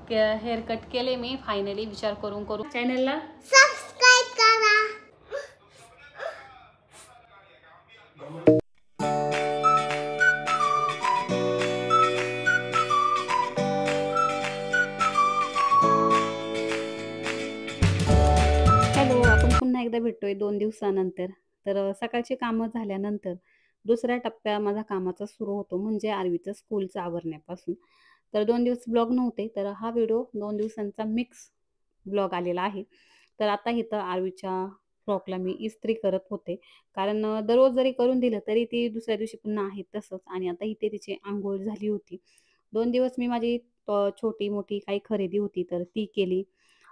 Hair cut केले मी finally विचार करून चॅनलला सबस्क्राइब करा। हॅलो, आपण पुन्हा एकदा भेटतोय 2 दिवसानंतर। तर सकाळची कामं झाल्यानंतर दुसऱ्या टप्प्या माझा कामाचा सुरू होतो, म्हणजे आरवीचं स्कूलचं आवरण्यापासून। तर 2 दिवस ब्लॉग नव्हते, तर हा व्हिडिओ 2 दिवसांचा मिक्स ब्लॉग आलेला आहे। तर आता इथं आरवीच्या फ्रॉकला मी इस्त्री करत होते, कारण दररोज जरी करून दिलं तरी ती दुसऱ्या दिवशी पुन्हा आहे तसंच। आणि आता इथे तिची अंघोळ झाली होती। 2 दिवस मी माझी छोटी-मोठी काही खरेदी होती तर ती केली।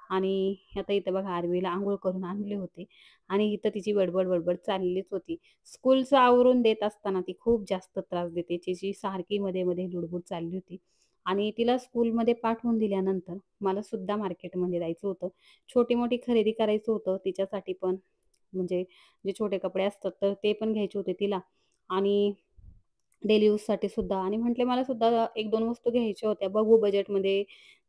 आणि आता इथं बघा आरवीला अंघोळ करून आणले होते आणि इथं तिची बडबड चाललीच होती। स्कूलचं आवरून देत असताना ती खूप जास्त त्रास देते, तिची सारखी मध्ये-मध्ये लुडबुड चालली होती। आणि तिला स्कूलमध्ये पाठवून दिल्यानंतर मला सुद्धा मार्केटमध्ये जायचं होतं, छोटी-मोठी खरेदी करायचं होतं तिच्यासाठी पण, म्हणजे जे छोटे कपडे असतात तर ते पण घ्यायचे होते तिला आणि डेली यूजसाठी सुद्धा। आणि म्हटले मला सुद्धा 1-2 वस्तू घ्यायच्या होत्या, बघू बजेटमध्ये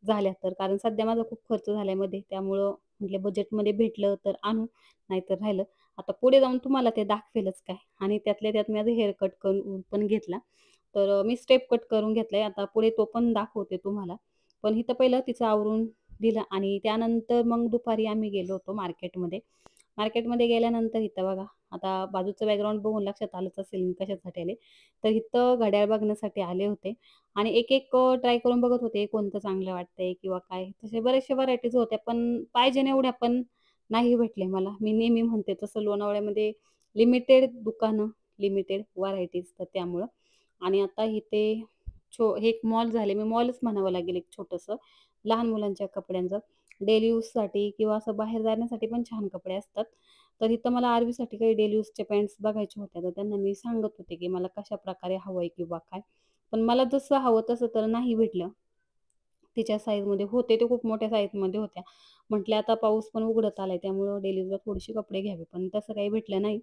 झाल्या तर, कारण सध्या माझा खूप खर्च झालाय मध्ये, त्यामुळं म्हटले बजेटमध्ये भेटलं तर आणू, नाहीतर राहिलं। आता पुढे जाऊन तुम्हाला ते दाखवेलच काय। आणि त्यातल्या त्यात माझं हेअर कट करून पण घेतला, तर मी स्टेप कट करून घेतलाय, आता पुढे तो पण दाखवते तुम्हाला। पण इथं पहिलं तिचं आवरून दिलं आणि त्यानंतर मग दुपारी आम्ही गेलो होतो मार्केटमध्ये। मार्केटमध्ये गेल्यानंतर इथं बघा, आता बाजूचं बॅकग्राऊंड बघून लक्षात आलंच असेल मी कशासाठी आले। तर इथं घड्याळ बघण्यासाठी आले होते आणि एक-एक ट्राय करून बघत होते, कोणतं चांगलं वाटतंय किंवा काय। तसे बरेचशे व्हरायटीज होत्या, पण पाहिजे एवढ्या पण नाही भेटले मला। मी नेहमी म्हणते तसं लोणावळ्यामध्ये लिमिटेड दुकानं, लिमिटेड व्हरायटीज, तर त्यामुळं। आणि आता इथे हे एक मॉल झाले, मी मॉलच म्हणावं लागेल एक छोटंसं, लहान मुलांच्या कपड्यांचं, डेली यूजसाठी किंवा असं बाहेर जाण्यासाठी पण छान कपडे असतात। तर इथं मला आरवीसाठी काही डेली यूजचे पॅन्ट्स बघायचे होत्या, तर त्यांना मी सांगत होते की मला कशाप्रकारे हवंय किंवा काय। पण मला जसं हवं तसं तर नाही भेटलं। तिच्या साईजमध्ये होते ते खूप मोठ्या साईजमध्ये होत्या। म्हटले आता पाऊस पण उघडत आलाय, त्यामुळं डेली यूजला थोडीशी कपडे घ्यावे, पण तसं काही भेटलं नाही।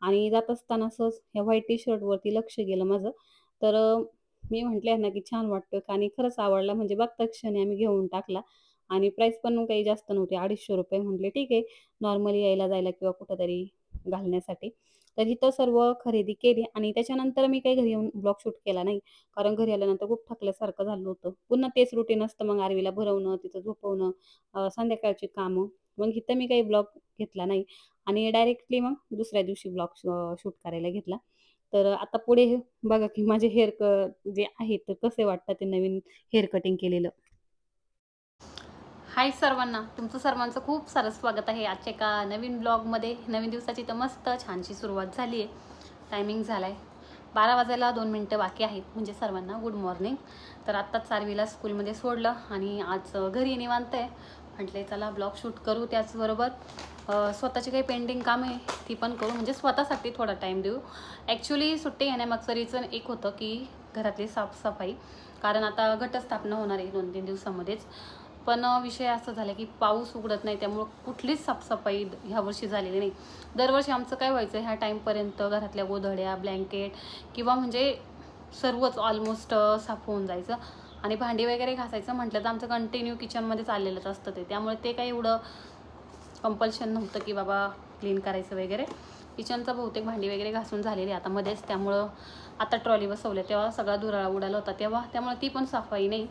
आणि जात असताना असंच ह्या व्हाईट टी शर्टवरती लक्ष गेलं माझं, तर मी म्हटले ना की छान वाटतं आणि खरंच आवडला, म्हणजे बघता क्षणी आम्ही घेऊन टाकला। आणि प्राईस पण काही जास्त नव्हती, ₹250 म्हटले ठीक आहे, नॉर्मली यायला जायला किंवा कुठेतरी घालण्यासाठी। तर इथं सर्व खरेदी केली आणि त्याच्यानंतर मी काही घरी येऊन ब्लॉग शूट केला नाही, कारण घरी आल्यानंतर खूप थकल्यासारखं झालं होतं। पुन्हा तेच रुटीन असतं, मग आरवीला भरवणं, तिचं झोपवणं, संध्याकाळची कामं, मग इथं मी काही ब्लॉग घेतला नाही आणि डायरेक्टली मग दुसऱ्या दिवशी ब्लॉग शूट करायला घेतला। तर आता पुढे बघा की माझे जे आहे तर कसे वाटतात ते नवीन हेअर कटिंग केलेलं। हाय सर्वांना, तुमचं सर्वांचं खूप सारं स्वागत आहे आजच्या एका नवीन ब्लॉगमध्ये। नवीन दिवसाची तर मस्त छानशी सुरुवात झाली आहे। टायमिंग झाला आहे 12 वाजायला 2 मिनटं बाकी आहेत, म्हणजे सर्वांना गुड मॉर्निंग। तर आत्ताच सारवीला स्कूलमध्ये सोडलं आणि आज घरी निवांत आहे, म्हटले चला ब्लॉग शूट करू, त्याचबरोबर स्वतःची काही पेंडिंग काम आहे ती पण करू, म्हणजे स्वतःसाठी थोडा टाईम देऊ। ॲक्च्युली सुट्टी घेण्यामागचं रिझन एक होतं की घरातली साफसफाई, कारण आता घटस्थापना होणार आहे 2-3 दिवसामध्येच। पण विषय असं झाला की पाऊस उघडत नाही, त्यामुळं कुठलीच साफसफाई ह्यावर्षी झालेली नाही। दरवर्षी आमचं काय व्हायचं, ह्या टाईमपर्यंत घरातल्या गोधड्या, ब्लँकेट किंवा म्हणजे सर्वच ऑलमोस्ट साफ होऊन जायचं। आणि भांडी वगैरे घासायचं म्हटलं तर आमचं कंटिन्यू किचनमध्ये चाललेलंच असतं ते, त्यामुळे ते काही एवढं कंपल्शन नव्हतं की बाबा क्लीन करायचं वगैरे। किचनचं बहुतेक भांडी वगैरे घासून झालेली आता मध्येच, त्यामुळं आता ट्रॉली बसवल्या तेव्हा सगळा धुराळा उडाला होता तेव्हा, त्यामुळे ती पण सफाई नाही।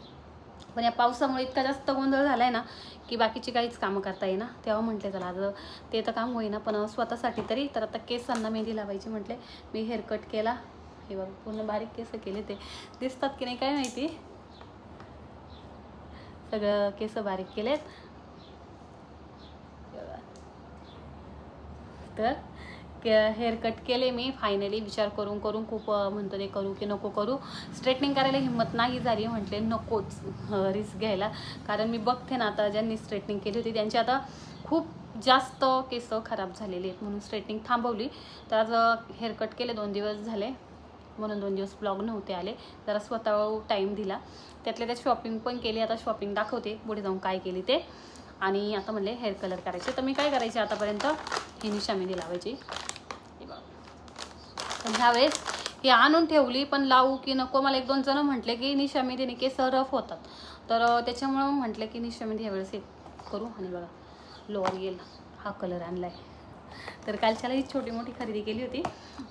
पण या पावसामुळे इतका जास्त गोंधळ झाला आहे ना की बाकीची काहीच कामं करता येईना। तेव्हा म्हटले चला आज ते तर काम होईना, पण स्वतःसाठी तरी। तर आता केसांना मेहंदी लावायची म्हटले, मी हेअर कट केला, हे बघ पूर्ण बारीक केस केले, ते दिसतात की नाही काय माहिती, सगळं केस बारीक केलेत। तर हेअर कट केले मी फायनली, विचार करून खूप म्हणतो ते करू की नको करू। स्ट्रेटनिंग करायला हिंमत नाही झाली, म्हटले नकोच रिस्क घ्यायला, कारण मी बघते ना आता ज्यांनी स्ट्रेटनिंग केली होती त्यांची आता खूप जास्त केस खराब झालेली आहेत, म्हणून स्ट्रेटनिंग थांबवली। तर आज हेअर कट केले, 2 दिवस झाले, म्हणून 2 दिवस ब्लॉग नव्हते आले, जरा स्वतः टाईम दिला। त्यातल्या त्यात शॉपिंग पण केली, आता शॉपिंग दाखवते पुढे जाऊन काय केली ते। आणि आता म्हणले हेअर कलर करायचे, तर मी काय करायचे आतापर्यंत, ही निशा मेहंदी लावायची, पण ह्यावेळेस ही आणून ठेवली, पण लावू की नको, मला 1-2 जण म्हटले की निशा मेहंदीने केस रफ होतात, तर त्याच्यामुळं म्हटलं की निशामध्ये ह्यावेळेस एक करू. आणि बघा लोअर हा कलर आणला आहे. तर कालच्याला ही छोटी मोठी खरेदी केली होती.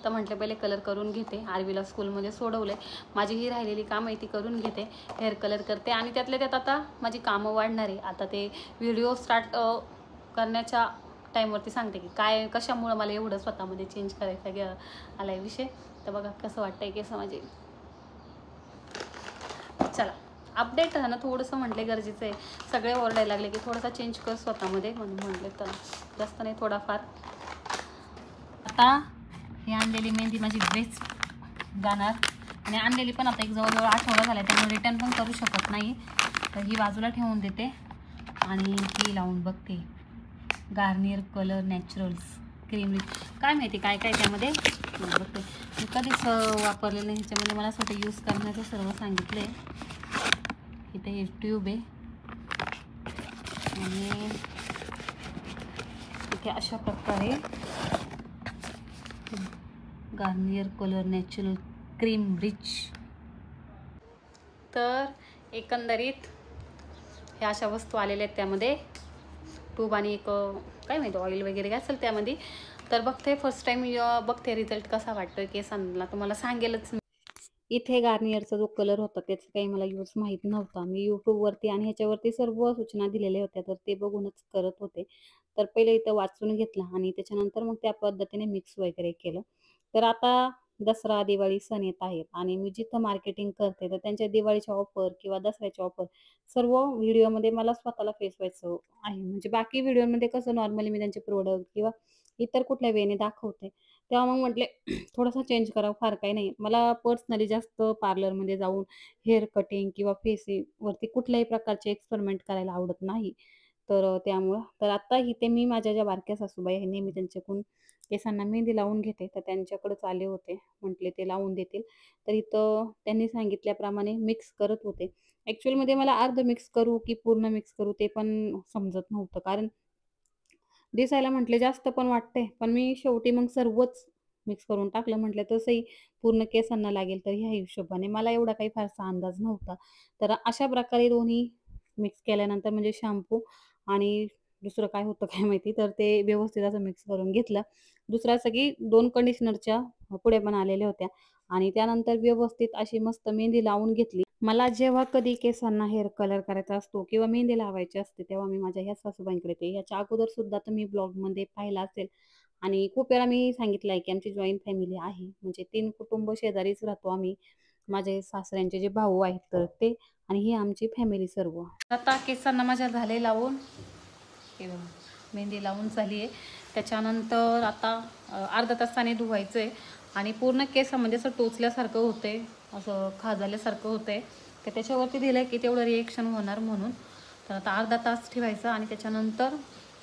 तर म्हटलं पहिले कलर करून घेते. आरवीला स्कूलमध्ये सोडवलं आहे. माझी ही राहिलेली कामं आहे ती करून घेते. हेअर कलर करते आणि त्यातल्या त्यात आता माझी कामं वाढणार आहे. आता ते व्हिडिओ स्टार्ट करण्याच्या टाईमवरती सांगते की काय कशामुळं मला एवढं स्वतःमध्ये चेंज करायचा आला आहे विषय. तर बघा कसं वाटतंय केस माझे. चला अपडेट राहणं थोडंसं म्हटले गरजेचं आहे. सगळे ओरडायला लागले की थोडासा चेंज कर स्वतःमध्ये, म्हणून म्हटले तर जास्त नाही थोडाफार. आता ही आणलेली मेहंदी माझी बेस्ट जाणार आणि आणलेली पण आता एक जवळजवळ आठवडा झाला आहे, त्यामुळे रिटर्न पण करू शकत नाही. तर ही बाजूला ठेवून देते आणि ही लावून बघते. Garnier colour Naturals cream. काय माहिती काय काय त्यामध्ये बघते. मी कधीच वापरलेलं नाही. ह्याच्यामध्ये मला स्वतः यूज करण्याचं सर्व सांगितलं आहे. इथे हे ट्यूब आहे आणि इथे अशा प्रकारे Garnier colour natural cream rich. तर एकंदरीत ह्या अशा वस्तू आलेल्या आहेत. त्यामध्ये ट्यूब आणि एक काय माहिती ऑइल वगैरे काय असेल त्यामध्ये. तर बघते फर्स्ट टाईम बघते रिझल्ट कसा वाटतोय केसांना, तुम्हाला सांगेलच. इथे गार्नियरचा जो कलर होता त्याचा काही मला यूज माहीत नव्हता. मी यूट्यूबवरती आणि ह्याच्यावरती सर्व सूचना दिलेल्या होत्या, तर ते बघूनच करत होते. तर पहिले इथं वाचून घेतलं आणि त्याच्यानंतर मग त्या पद्धतीने मिक्स वगैरे केलं. तर आता दसरा दिवाळी सण येत आहेत आणि मी जिथं मार्केटिंग करते तर त्यांच्या दिवाळीच्या ऑफर किंवा दसऱ्याच्या ऑफर सर्व व्हिडिओमध्ये मला स्वतःला फेस व्हायचं आहे. म्हणजे बाकी व्हिडिओमध्ये कसं नॉर्मली मी त्यांचे प्रोडक्ट किंवा इतर कुठल्या वेने दाखवते, तेव्हा मग म्हटले थोडासा चेंज करावं, फार काही नाही. मला पर्सनली जास्त पार्लरमध्ये जाऊन हेअर कटिंग किंवा फेसिंगवरती कुठल्याही प्रकारचे एक्सपेरिमेंट करायला आवडत नाही. तर त्यामुळं तर आता इथे मी माझ्या ज्या बारक्या सासूबाई आहे नेहमी त्यांच्याकडून केसांना मेहंदी लावून घेते, तर त्यांच्याकडेच आले होते. म्हटले ते लावून देतील. तर इथं त्यांनी सांगितल्याप्रमाणे मिक्स करत होते. ॲक्चुअलमध्ये मला अर्ध मिक्स करू की पूर्ण मिक्स करू ते पण समजत नव्हतं. कारण दिसायला म्हटले जास्त पण वाटते, पण मी शेवटी मग सर्वच मिक्स करून टाकलं. म्हटलं तसंही पूर्ण केसांना लागेल, तर ह्या हिशोबाने मला एवढा काही फारसा अंदाज नव्हता. तर अशा प्रकारे दोन्ही मिक्स केल्यानंतर म्हणजे शॅम्पू आणि दुसरं काय होतं काय माहिती, तर ते व्यवस्थित असं मिक्स करून घेतलं. दुसऱ्या सगळी 2 कंडिशनरच्या पुड्या पण आलेल्या होत्या आणि त्यानंतर व्यवस्थित अशी मस्त मेहंदी लावून घेतली. मला जेव्हा कधी केसांना हेअर कलर करायचा असतो किंवा मेहंदी लावायची असते, तेव्हा मी माझ्या ह्या सासूबाईंकडे येते. याच्या अगोदर सुद्धा तुम्ही ब्लॉगमध्ये पाहिलं असेल आणि खूप वेळा मी सांगितलं आहे, की आमची जॉईंट फॅमिली आहे. म्हणजे 3 कुटुंब शेजारीच राहतो आम्ही. माझे सासऱ्यांचे जे भाऊ आहेत तर ते आणि ही आमची फॅमिली सर्व. आता केसांना माझ्या झाले लावून, हे बघा मेहंदी लावून झाली आहे. त्याच्यानंतर आता अर्धा तासाने धुवायचं आहे आणि पूर्ण केसामध्ये असं टोचल्यासारखं होते, असं खाजल्यासारखं होतंय. तर त्याच्यावरती दिलं आहे की तेवढं रिएक्शन होणार म्हणून. तर आता अर्धा तास ठेवायचं आणि त्याच्यानंतर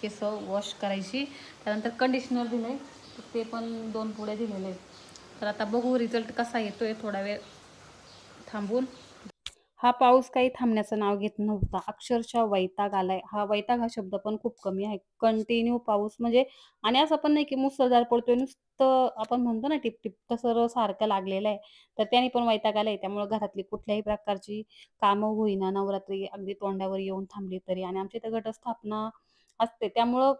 केस वॉश करायची. त्यानंतर कंडिशनर दिलं आहे, ते पण 2 पुड्या दिलेले आहेत. तर आता बघू रिझल्ट कसा येतोय थोडा वेळ थांबून. हा पाऊस काही थांबण्याचं नाव घेत नव्हता. अक्षरशः वैताग आलाय. वैताग हा शब्द पण खूप कमी आहे. कंटिन्यू पाऊस म्हणजे आणि असं पण नाही की मुसळधार पडतोय. नुसतं आपण म्हणतो ना टिप-टिप तसं सारखं लागलेलं आहे. तर त्याने पण वैताग आलाय. त्यामुळे घरातली कुठल्याही प्रकारची कामं होईना. नवरात्री अगदी तोंडावर येऊन थांबली तरी आणि आमच्या इथं घटस्थापना असते. त्यामुळं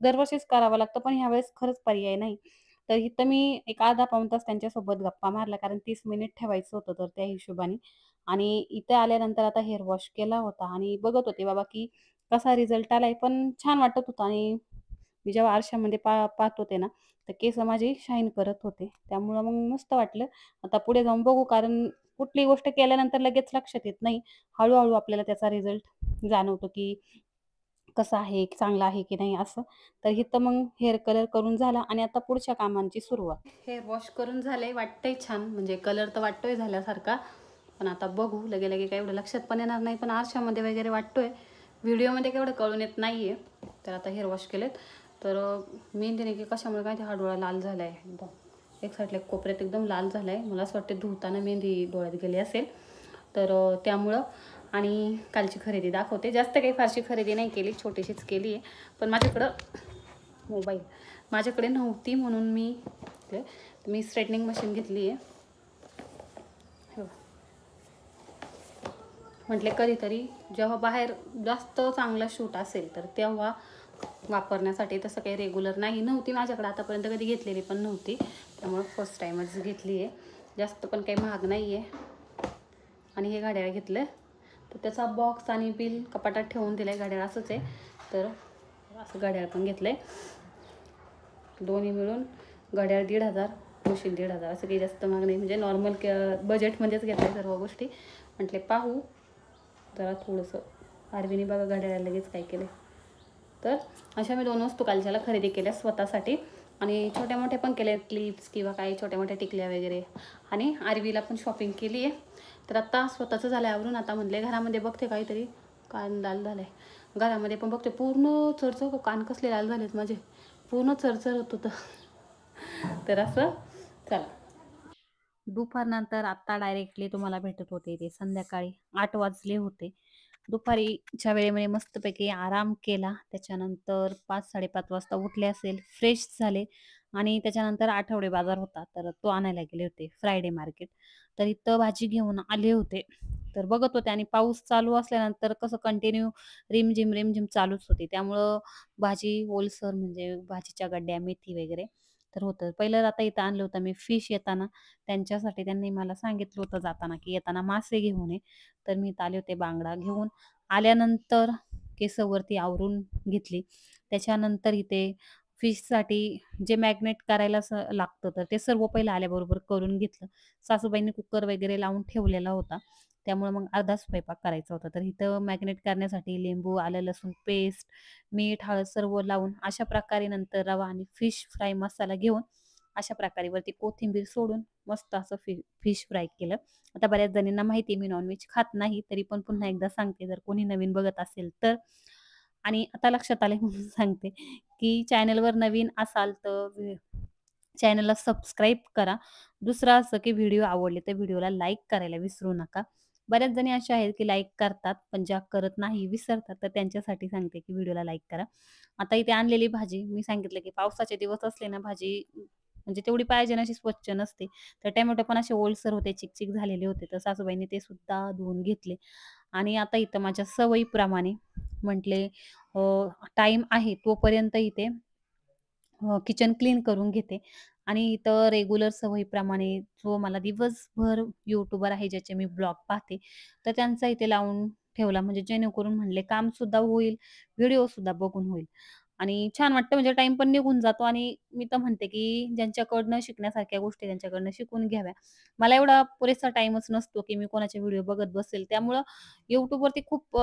दरवर्षीच करावं लागतं. पण ह्यावेळेस खरंच पर्याय नाही. तर इथं मी एक अर्धा पाऊण तास त्यांच्यासोबत गप्पा मारल्या कारण 30 मिनिट ठेवायचं होतं तर त्या हिशोबाने. आणि इथे आल्यानंतर आता हेअर वॉश केला होता आणि बघत होते बाबा की कसा रिझल्ट आलाय. पण छान वाटत होतं आणि मी जेव्हा आरशामध्ये पाहत होते ना, तर केस माझे शाईन करत होते. त्यामुळं मग मस्त वाटलं. आता पुढे जाऊन बघू कारण कुठली गोष्ट केल्यानंतर लगेच लक्षात येत नाही. हळू आपल्याला त्याचा रिझल्ट जाणवतो की कसा आहे, चांगला आहे की नाही असं. तर इथं मग हेअर कलर करून झाला आणि आता पुढच्या कामांची सुरुवात. हेअर वॉश करून झाले. वाटतंय छान, म्हणजे कलर तर वाटतोय झाल्यासारखा. पण आता बघू लगे काय एवढं लक्षात पण येणार नाही. पण आरशामध्ये वगैरे वाटतोय. व्हिडिओमध्ये केवढं कळून येत नाही आहे. तर आता हेअर वॉश केलेत. तर मेहंदीने की कशामुळे काय ते हा डोळा लाल झाला आहे एकदम. एक साईडला कोपऱ्यात एकदम लाल झाला आहे. मला असं वाटतं धुताना मेहंदी डोळ्यात गेली असेल. तर त्यामुळं आणि कालची खरेदी दाखवते. जास्त काही फारशी खरेदी नाही केली, छोटीशीच केली आहे. पण माझ्याकडे नव्हती म्हणून मी स्ट्रेटनिंग मशीन घेतली आहे. म्हटले कधीतरी जेव्हा बाहेर जास्त चांगला शूट असेल तर तेव्हा वापरण्यासाठी. तसं काही रेग्युलर नव्हती माझ्याकडे आतापर्यंत, कधी घेतलेली पण नव्हती, त्यामुळे फर्स्ट टाईमच घेतली आहे. जास्त पण काही महाग नाही आहे. आणि हे घड्याळ घेतलं तर त्याचा बॉक्स आणि बिल कपाटात ठेवून दिलं आहे. घड्याळ असंच आहे, तर असं घड्याळ पण घेतलं आहे. दोन्ही मिळून घड्याळ 1,500, मशीन 1,500, असं काही जास्त महाग नाही, म्हणजे नॉर्मल बजेटमध्येच घेतलं आहे सर्व गोष्टी. म्हटले पाहू जरा थोडंसं. आरवीने बघा घड्याळाला लगेच काय केलं. तर अशा मी 2 वस्तू कालच्याला खरेदी केल्या स्वतःसाठी, आणि छोट्या मोठ्या पण केल्या, क्लिप्स किंवा काही छोट्या मोठ्या टिकल्या वगैरे. आणि आरवीला पण शॉपिंग केली आहे. तर आता स्वतःचं झालं आवरून. आता म्हणले घरामध्ये बघते काहीतरी. कान लाल झालं आहे घरामध्ये, पण बघते पूर्ण चरचर, कान कसले लाल झालेत माझे, पूर्ण चरचर होत होतं. तर असं चला. दुपारनंतर आत्ता डायरेक्टली तुम्हाला भेटत होते ते संध्याकाळी 8 वाजले होते. दुपारीच्या वेळेमध्ये मस्तपैकी आराम केला. त्याच्यानंतर 5-5:30 वाजता उठले असेल, फ्रेश झाले, आणि त्याच्यानंतर आठवडे बाजार होता तर तो आणायला गेले होते, फ्रायडे मार्केट. तर इथं भाजी घेऊन आले होते. तर बघत होते, आणि पाऊस चालू असल्यानंतर कसं कंटिन्यू रिमझिम रिमझिम चालूच होती, त्यामुळं भाजी ओलसर, म्हणजे भाजीच्या गड्ड्या, मेथी वगैरे तर होतं. पहिलं आता इथं आणलं होतं मी फिश येताना, त्यांच्यासाठी त्यांनी मला सांगितलं होतं जाताना की येताना मासे घेऊन ये. तर मी इथं आले होते बांगडा घेऊन. आल्यानंतर केसवरती आवरून घेतली. त्याच्यानंतर इथे फिशसाठी जे मॅग्नेट करायला लागतं, तर ते सर्व पहिलं आल्याबरोबर करून घेतलं. सासूबाईंनी कुकर वगैरे लावून ठेवलेला होता. त्यामुळे मग अर्धा स्वयंपाक करायचा होता. तर इथं मॅग्नेट करण्यासाठी लिंबू, आलं लसूण पेस्ट, मीठ, हळद सर्व लावून अशा प्रकारे, नंतर रवा आणि फिश फ्राय मसाला घेऊन अशा प्रकारे वरती कोथिंबीर सोडून मस्त असं फिश फ्राय केलं. आता बऱ्याच जणींना माहिती आहे मी नॉनव्हेज खात नाही, तरी पण पुन्हा एकदा सांगते जर कोणी नवीन बघत असेल तर. आणि आता लक्षात आलंय म्हणून सांगते, की चॅनलवर नवीन असाल तर चॅनलला सबस्क्राईब करा. दुसरं असं की व्हिडिओ आवडले तर व्हिडिओला लाईक करायला विसरू नका. बऱ्याच जणी अशा आहेत की लाईक करतात, पण ज्या करत नाही, विसरतात, तर त्यांच्यासाठी सांगते की व्हिडिओला लाईक करा. आता इथे आणलेली भाजी मी सांगितलं की पावसाचे दिवस असले ना, भाजी म्हणजे तेवढी पाहिजे ना अशी स्वच्छ नसते. तर टोमॅटो पण असे ओलसर होते, चिकचिक झालेले होते. तर सासूबाईंनी ते सुद्धा धुवून घेतले. आणि आता इथं माझ्या सवयीप्रमाणे म्हटले टाईम आहे तोपर्यंत इथे किचन क्लीन करून घेते. आणि इथं रेग्युलर सवयीप्रमाणे जो मला दिवसभर यूट्यूबर आहे ज्याचे मी ब्लॉग पाहते, तर त्यांचा इथे लावून ठेवला, म्हणजे जेणेकरून म्हणले कामसुद्धा होईल, व्हिडिओसुद्धा बघून होईल. आणि छान वाटतं, म्हणजे टाईम पण निघून जातो. आणि मी तर म्हणते, की ज्यांच्याकडनं शिकण्यासारख्या गोष्टी त्यांच्याकडनं शिकून घ्याव्या. मला एवढा पुरेसा टाईमच नसतो, की मी कोणाचे व्हिडिओ बघत बसेल. त्यामुळं YouTubeवरती खूप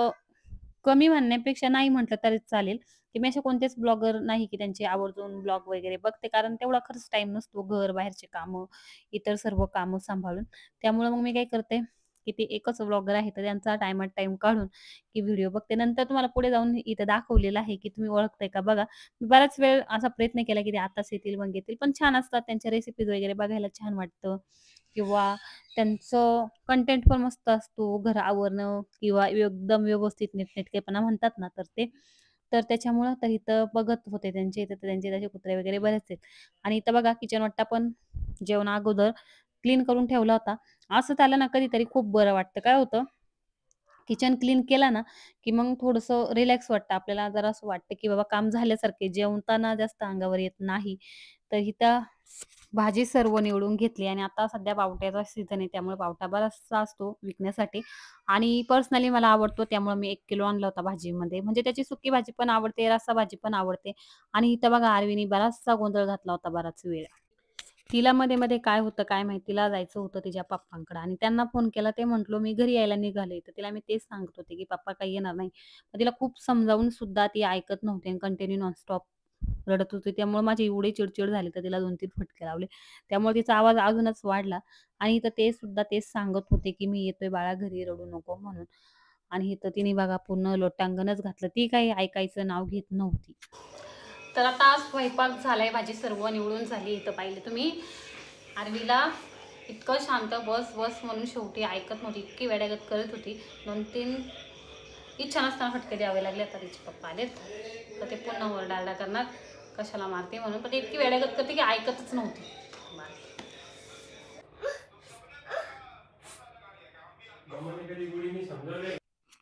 कमी म्हणण्यापेक्षा नाही म्हटलं तरी चालेल, की मी असे कोणतेच ब्लॉगर नाही, की त्यांचे आवर्जून ब्लॉग वगैरे बघते. कारण तेवढा खरंच टाईम नसतो. घर, बाहेरचे कामं, इतर सर्व कामं सांभाळून. त्यामुळे मग मी काय करते, की ते एकच ब्लॉगर आहे, तर त्यांचा टाईमात टाईम काढून, की व्हिडिओ बघते. नंतर तुम्हाला पुढे जाऊन इथं दाखवलेलं आहे, की तुम्ही ओळखताय का बघा. मी बराच वेळ असा प्रयत्न केला, की ते आताच येतील, मग येतील. पण छान असतात त्यांच्या रेसिपीज वगैरे बघायला छान वाटतं. किंवा त्यांचं कंटेंट पण मस्त असतो. घर आवरणं किंवा एकदम व्यवस्थित नीटनेटकेपणा म्हणतात ना, तर ते. तर त्याच्यामुळं तर इथं बघत होते त्यांचे, इथं त्यांचे तसे कुत्रे वगैरे बरेच आहेत. आणि इथं बघा किचन वाट्टा पण जेवणा अगोदर क्लीन करून ठेवला होता. असं त्याला ना कधीतरी खूप बरं वाटतं. काय होतं, किचन क्लीन केला ना, की मग थोडंसं रिलॅक्स वाटतं आपल्याला. जरा असं वाटतं, की बाबा काम झाल्यासारखे, जेवताना जास्त अंगावर येत नाही. तर इथं भाजी सर्व निवडून घेतली. आणि आता सध्या पावट्याचा सीझन आहे, त्यामुळे पावटा बराचसा असतो विकण्यासाठी. आणि पर्सनली मला आवडतो, त्यामुळे मी 1 किलो आणला होता भाजीमध्ये. म्हणजे त्याची सुकी भाजी पण आवडते, रस्सा भाजी पण आवडते. आणि इथं बघा आरवीनी बराचसा गोंधळ घातला होता बराच वेळ. तिला मध्ये-मध्ये काय होतं काय माहिती, तिला जायचं होतं तिच्या पप्पांकडे, आणि त्यांना फोन केला. ते म्हटलो, "मी घरी यायला निघाले." तर तिला मी तेच सांगत होते, की "पप्पा काही येणार नाही." पण तिला खूप समजावून सुद्धा ती ऐकत नव्हती आणि कंटिन्यू नॉनस्टॉप रडत होती. त्यामुळे माझी एवढी चिडचिड झाली, तर तिला 2-3 फटके लावले. त्यामुळे तिचा आवाज अजूनच वाढला. आणि इथं ते सुद्धा तेच सांगत होते, की "मी येतोय बाळा घरी, रडू नको" म्हणून. आणि इथं तिने बघा पूर्ण लोटांगणच घातलं. ती काही ऐकायचं नाव घेत नव्हती. तर आता स्वयंपाक झालाय, भाजी सर्व निवडून झाली. इथं पाहिले तुम्ही आरवीला इतकं शांत बस बस म्हणून शेवटी ऐकत नव्हती, इतकी वेड्यागत करत होती. 2-3 इच्छा नसताना फटके द्यावे लागले. आता तिचे पप्पा आलेत, तर ते पुन्हा ओरडाआरडा करणार कशाला मारते म्हणून. पण इतकी वेड्यागत करते की ऐकतच नव्हती.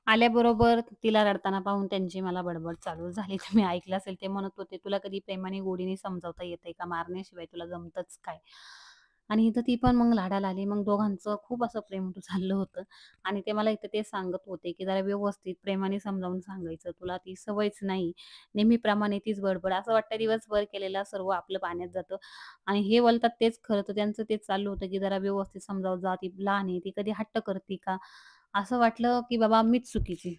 आल्याबरोबर तिला रडताना पाहून त्यांची मला बडबड चालू झाली. तुम्ही ऐकलं असेल ते म्हणत होते, "तुला कधी प्रेमाने गोडीने समजावता येतंय का? मारण्याशिवाय तुला जमतंच काय?" आणि इथं ती पण मग लाडाला आली. मग दोघांचं खूप असं प्रेम चाललं होतं आणि ते मला इथं ते सांगत होते, की "जरा व्यवस्थित प्रेमाने समजावून सांगायचं. तुला ती सवयच नाही. नेहमीप्रमाणे तीच बडबड." असं वाटतं दिवसभर केलेलं सर्व आपलं पाण्यात जातं आणि हे बोलतात तेच खरं. तर त्यांचं तेच चालू होतं, की "जरा व्यवस्थित समजावत जा. ती लहान आहे. ती कधी हट्ट करते का?" असं वाटलं, की बाबा मीच चुकीची.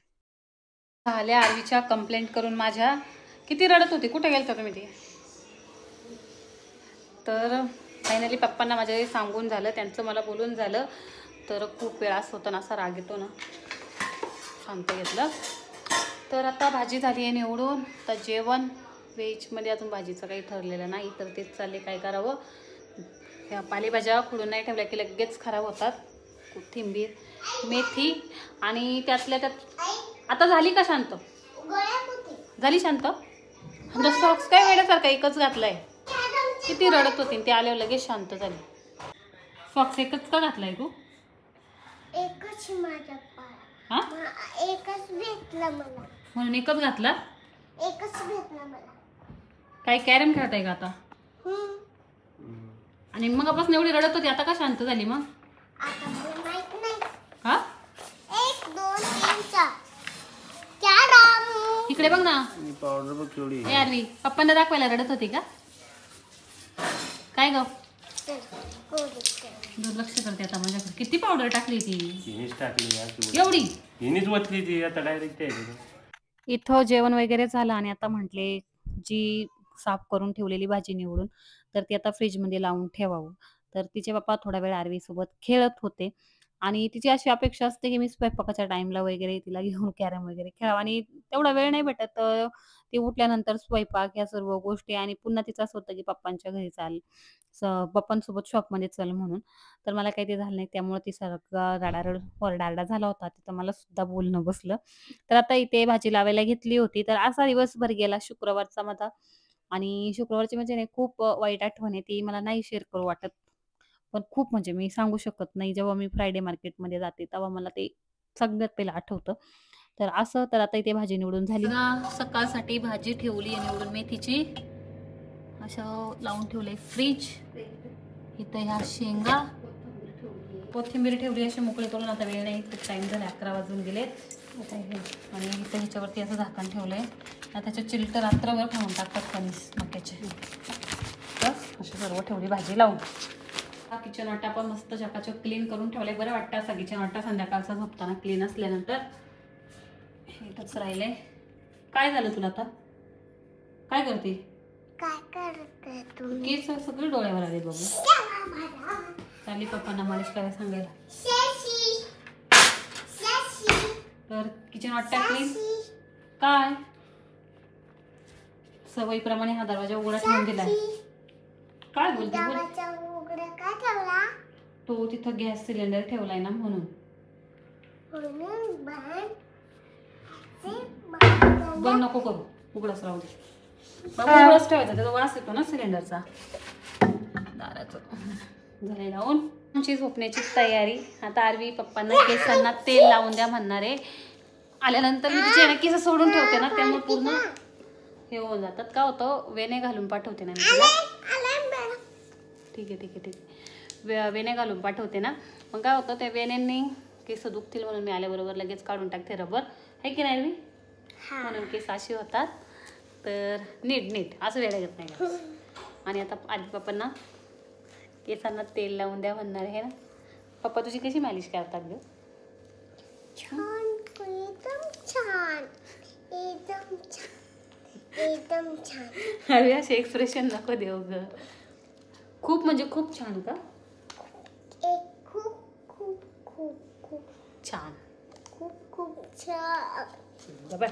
झाल्या आर्वीच्या कंप्लेंट करून माझ्या. किती रडत होती. कुठे गेलता तुम्ही ते? तर फायनली पप्पांना माझ्या सांगून झालं, त्यांचं मला बोलून झालं. तर खूप वेळ असं होतं ना, असा राग येतो ना, शांत घेतलं. तर आता भाजी झाली आहे निवडून. तर जेवण व्हेजमध्ये अजून भाजीचं काही ठरलेलं नाही. तर तेच चालले काय करावं. ह्या पालेभाज्या खुडून नाही ठेवल्या की लगेच खराब होतात. कोथिंबीर, मेथी आणि त्यातल्या त्यात आता झाली का शांत? झाली शांत? सॉक्स काय वेड्यासारखा एकच घातलाय. किती रडत होती ते आल्यावर लगेच शांत झाली. सॉक्स एकच का घातलाय तू? एकच माझा पाय. हा? एकच भेटला मला. म्हणून एकच घातला? एकच भेटला मला. काय कॅरम खेळताय का आता? आणि मगापासून एवढी रडत होती, आता का शांत झाली मग? आता मला माहित नाही. हा? 1 2 3 4 4 इकडे बघ ना. पावडर बघ केवढी. ए आरवी, पप्पांना दाखवायला रडत होती का? काय ग? दुर्लक्ष करते आता माझ्याकडे. किती पावडर टाकली ती? हिनीच टाकली एवढी? हिनीच वतली ती आता डायरेक्ट आहे. इथं जेवण वगैरे झालं आणि आता म्हटले जी साफ करून ठेवलेली भाजी निवडून तर ती आता फ्रीजमध्ये लावून ठेवावं. तर तिचे पप्पा थोडा वेळ आरवीसोबत खेळत होते आणि तिची अशी अपेक्षा असते की मी स्वयंपाकाच्या टाईमला वगैरे तिला घेऊन कॅरम वगैरे खेळावं आणि तेवढा वेळ नाही भेटत. तर ती उठल्यानंतर स्वयंपाक ह्या सर्व गोष्टी आणि पुन्हा तिचं असं होतं की पप्पांच्या घरी चाल, पप्पांसोबत शॉपमध्ये चल म्हणून. तर मला काही ते झालं नाही. त्यामुळे ती सारखा रडारड ओरडाआरडा झाला होता. तिथं मला सुद्धा बोलणं बसलं. तर आता इथे भाजी लावायला घेतली होती. तर असा दिवसभर गेला शुक्रवारचा माझा आणि शुक्रवारची म्हणजे नाही खूप वाईट आठवण आहे. ती मला नाही शेअर करू वाटत. पण खूप म्हणजे मी सांगू शकत नाही. जेव्हा मी फ्रायडे मार्केटमध्ये जाते, तेव्हा मला ते सगळ्यात पहिलं आठवतं. तर असं तर आता इथे भाजी निवडून झाली. सकाळसाठी भाजी ठेवली आहे निवडून मेथीची. असं लावून ठेवलंय फ्रीज. इथं ह्या शेंगा, कोथिंबीर ठेवली अशी मोकळी करून. आता वेळ नाही, खूप टाईम झाला, 11 वाजून गेलेत. आणि इथं ह्याच्यावरती असं झाकण ठेवलंय. त्याच्या चिलट रात्रभर खाऊन टाकतात कणीस मक्याचे. तर अशी सर्व ठेवली भाजी लावून. हा किचन वाटा पण मस्त चकाचक क्लीन करून ठेवलंय. बरं वाटतं असा किचन वाटा संध्याकाळचा झोपताना क्लीन असल्यानंतर. इथंच राहिलंय. काय झालं तुला आता? काय करते? काय करते तुम्ही? केस सगळे डोळ्यावर आले बघू. चालली पप्पांना मालिश करायला सांगायला. तर किचन वाटा क्लीन. काय सवयीप्रमाणे हा दरवाजा उघडा ठेवून दिलाय. काय बोलते? काय ठेवला? तो तिथं गॅस सिलेंडर ठेवलाय ना म्हणून. बंद नको करू, उघडच राहू दे. उघडच ठेवायचा, त्याचा वास येतो ना सिलेंडरचा. दाराचं झालंय लावून. आमची झोपण्याची तयारी. आता आरवी पप्पांना केसांना तेल लावून द्या म्हणणार आहे. आल्यानंतर मी तिचे केस सोडून ठेवते ना, त्यामुळे पूर्ण हे होऊन जातात. का होतं, वेणे घालून पाठवते ना मी तिला. ठीक आहे ठीक आहे ठीक आहे. वेणे घालून पाठवते ना, मग काय होतं त्या वेण्यांनी केस दुखतील म्हणून मी आल्याबरोबर लगेच काढून टाकते रबर. आहे की नाही मी? म्हणून केस अशी होतात. तर नीट नीट असं वेळ लागत नाही का. आणि आता आजी पप्पांना केसांना तेल लावून द्या म्हणणार आहे ना. पप्पा तुझी कशी मालिश करतात ग? छान, एकदम छान, एकदम छान, एकदम छान. अरे असे एक्सप्रेशन नको देऊ ग. खूप म्हणजे खूप छान का? खूप खूप खूप खूप छान. खूप खूप छान. बरं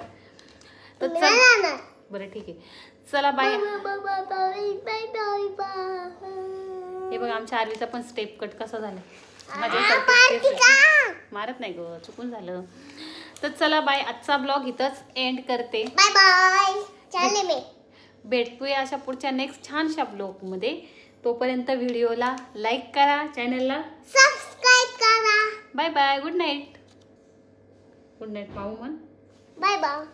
तर चल. बरं ठीक आहे, चला बाय. हे बघ आमच्या आरवीचा पण स्टेप कट कसा झाला. मारत नाही ग, चुकून झालं. तर चला बाय. आजचा ब्लॉग इथंच एंड करते. Bye bye. चले मी भेटूया अशा पुढच्या नेक्स्ट छानशा ब्लॉगमध्ये. तोपर्यंत व्हिडिओला लाईक करा, चॅनलला सबस्क्राईब करा. Bye bye, good night. Good night पाहू म्हण. Bye bye.